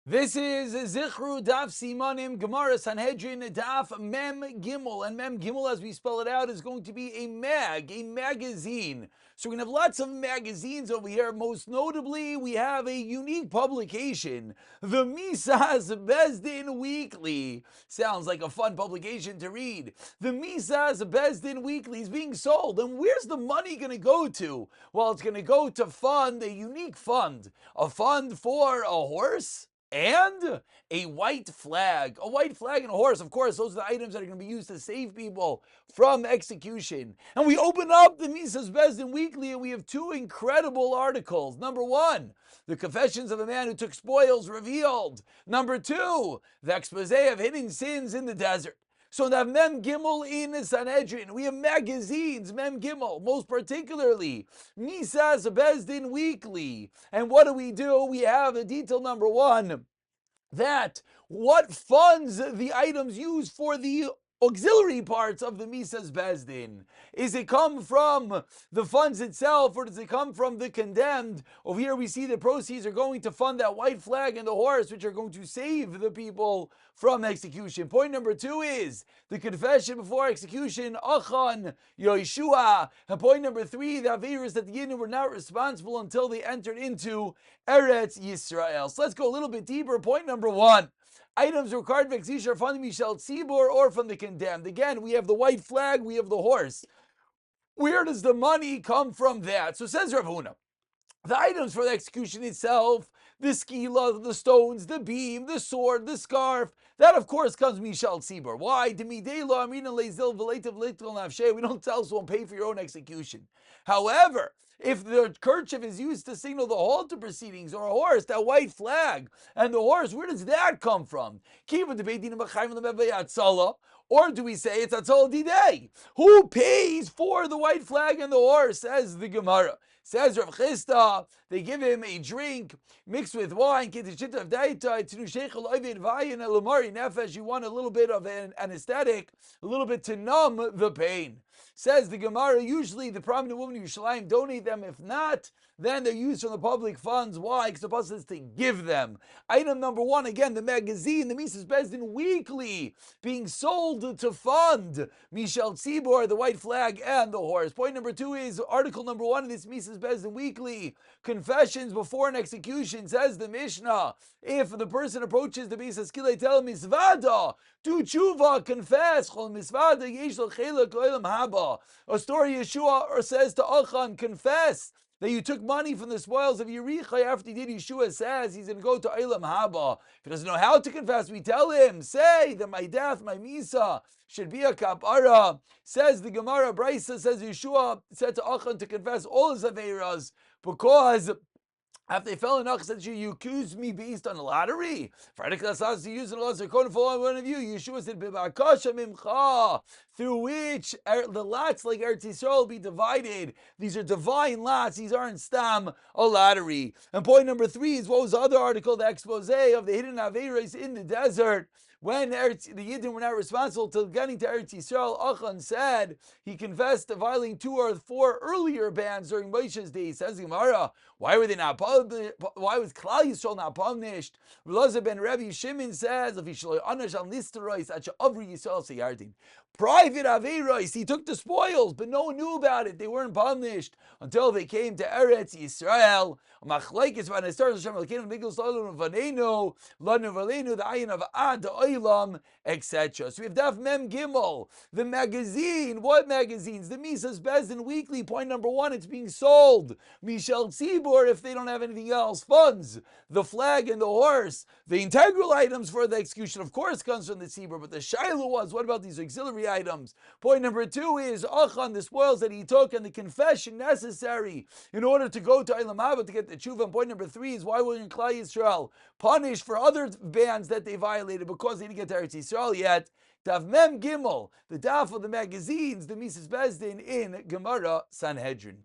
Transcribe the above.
This is Zichru Daf Simanim Gemara Sanhedrin Daf Mem Gimel, and Mem Gimel, as we spell it out, is going to be a magazine. So we're going to have lots of magazines over here. Most notably, we have a unique publication, the Misas Bezdin Weekly. Sounds like a fun publication to read. The Misas Bezdin Weekly is being sold, and where's the money going to go to? Well, it's going to go to fund a unique fund, a fund for a horse and a white flag. A white flag and a horse. Of course, those are the items that are going to be used to save people from execution. And we open up the Mises Bezdin Weekly and we have two incredible articles. Number one, the confessions of a man who took spoils revealed. Number two, the expose of hidden sins in the desert. So now Mem Gimel in the Sanhedrin. We have magazines, Mem Gimel, most particularly Misas Bezdin Weekly. And what do? We have a detail number one, that what funds the items used for the auxiliary parts of the Misas Bezdin. Is it come from the funds itself, or does it come from the condemned? Over here we see the proceeds are going to fund that white flag and the horse, which are going to save the people from execution. Point number two is the confession before execution, Achan Yoshua. And point number three, the Averis that the Yidden were not responsible until they entered into Eretz Yisrael. So let's go a little bit deeper. Point number one, items required for execution are from the Mishal Tzibor or from the condemned. Again, we have the white flag, we have the horse. Where does the money come from that? So says Rav Huna, the items for the execution itself, the skila, the stones, the beam, the sword, the scarf, that of course comes Mishal Tzibor. Why? We don't tell someone pay for your own execution. However, if the kerchief is used to signal the halter proceedings, or a horse, that white flag, and the horse, where does that come from? Or do we say it's Atzal Didei? Who pays for the white flag and the horse, says the Gemara. Says Rav Chisda, they give him a drink mixed with wine. You want a little bit of an anesthetic, a little bit to numb the pain. Says the Gemara, usually the prominent women in Yerushalayim donate them. If not, then they're used from the public funds. Why? Because the pasuk is to give them. Item number one, again, the magazine, the Mises Bezdin Weekly, being sold to fund Mishal Tzibor, the white flag, and the horse. Point number two is article number one of this Mises Bezdin Weekly, confessions before an execution. Says the Mishnah, if the person approaches the Beis Haskilei, tell him Misvada, do tshuva, confess. A story Yeshua says to Achan, confess that you took money from the spoils of Yericha. After he did, Yeshua says he's going to go to Eilam Haba. If he doesn't know how to confess, we tell him, say that my death, my misa, should be a kapara. Says the Gemara, Brisa says Yeshua said to Achan to confess all his averas, because after they fell in Ach, said, you accuse me based on a lottery? For the use in one of you, Yeshua said, through which the lots like Eretz Yisrael will be divided. These are divine lots. These aren't stam, a lottery. And point number three is, what was the other article, the expose of the hidden Averas in the desert? When the Yidden were not responsible to getting to Eretz Yisrael, Achan said he confessed to violating 2 or 4 earlier bans during Moshe's days. Says Gemara, why were they not punished? Why was Klal Yisrael not punished? Elazar ben Rabbi Shimon says, if he shall anash al nisterois at avri Yisrael seyardin. Private Averos, he took the spoils, but no one knew about it. They weren't punished until they came to Eretz Yisrael. Machlekes v'anestar Hashem l'keinu migdal salonu v'neinu lanu v'aleinu the ayin of ad oilam, etc. So we have Daf Mem Gimel, the magazine. What magazines? The Mises Bezdin Weekly. Point number one, it's being sold. Mishal Tzibor, if they don't have anything else, funds the flag and the horse. The integral items for the execution, of course, comes from the Tzibor, but the Shiloh was, what about these auxiliary items? Point number two is Achan, the spoils that he took, and the confession necessary in order to go to Eilam Haba to get the tshuva. And point number three is, why wasn't Klal Yisrael punished for other bans that they violated because they didn't get to Eretz Yisrael yet? Daf Mem Gimel, the daf of the magazines, the Mises Bezdin in Gemara Sanhedrin.